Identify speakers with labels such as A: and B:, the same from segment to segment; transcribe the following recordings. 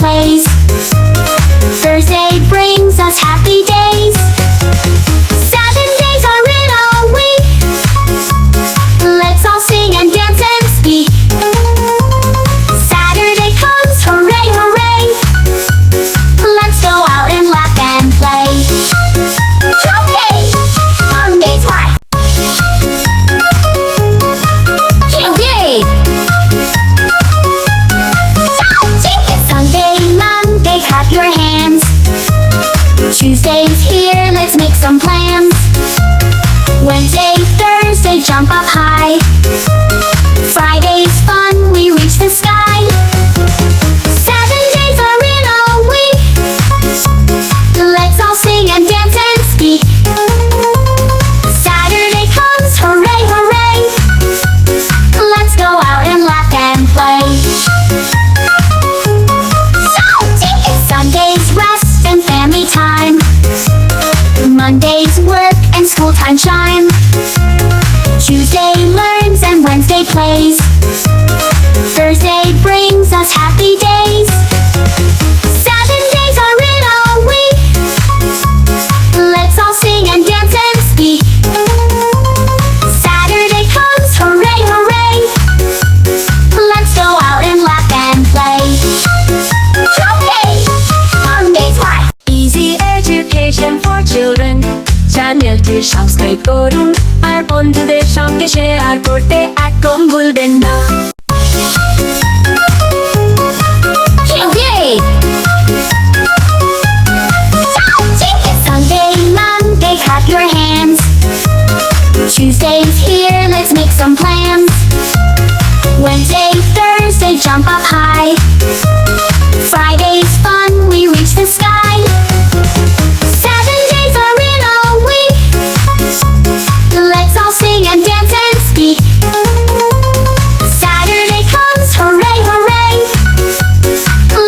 A: plays. Thursday brings us happy days. 7 days are in a week. Let's all sing and dance and speak. Saturday comes, hooray, hooray. Let's go out and laugh and play. Okay, Monday's why. Okay. Sunday, Monday, clap your hands. Tuesday's here, let's make some plans. Wednesday, Thursday, jump up high. Friday's fun, we reach the sky. 7 days are in a week. Let's all sing and dance and speak. Saturday comes, hooray, hooray. Let's go out and laugh and play. Sunday's rest and family time. Monday's work and school time shine. Tuesday learns and Wednesday plays. Thursday brings us happy days. 7 days are in a week. Let's all sing and dance and speak. Saturday comes, hooray, hooray. Let's go out and laugh and play. Okay, Monday's why.
B: Easy education for children. চ্যানেলটি subscribe করুন আর বন্ধুদের সঙ্গে share করতে একদম ভুলবেন না।
A: Okay. Sunday, Monday, clap your hands. Tuesday's here, let's make some plans. Wednesday, Thursday, jump up high. Friday's fun, we reach the sky. 7 days are in a week. Let's all sing and dance and speak. Saturday comes, hooray, hooray.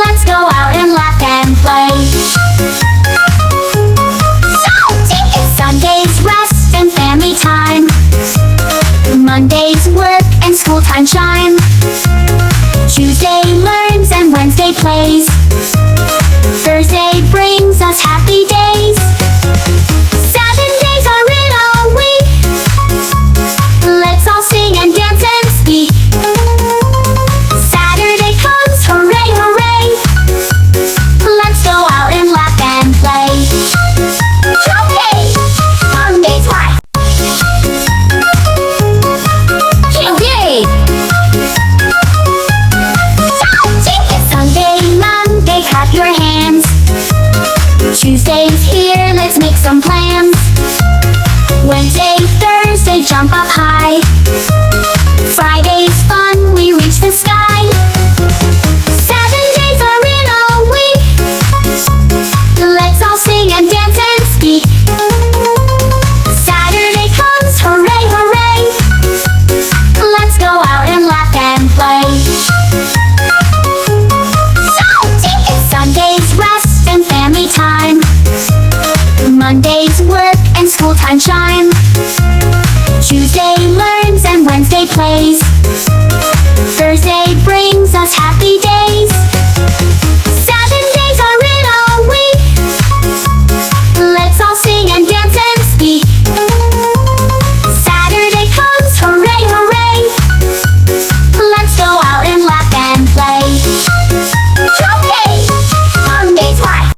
A: Let's go out and laugh and play. Sunday's rest and family time. Monday's work and school time shine. Tuesday learns and Wednesday plays. Thursday brings us happy days. 7 days are in a week. Let's all sing and dance and speak. Saturday comes, hooray, hooray. Let's go out and laugh and play. Okay, Monday's why. Okay. Sunday, Monday, clap your hands. Tuesday's here, let's make some plans. Wednesday, Thursday, jump up high. Friday's fun, we reach the sky. 7 days are in a week. Let's all sing and dance and speak. Saturday comes, hooray, hooray. Let's go out and laugh and play. Sunday's rest and family time. Monday's work and school time shine. Tuesday learns and Wednesday plays. Thursday brings us happy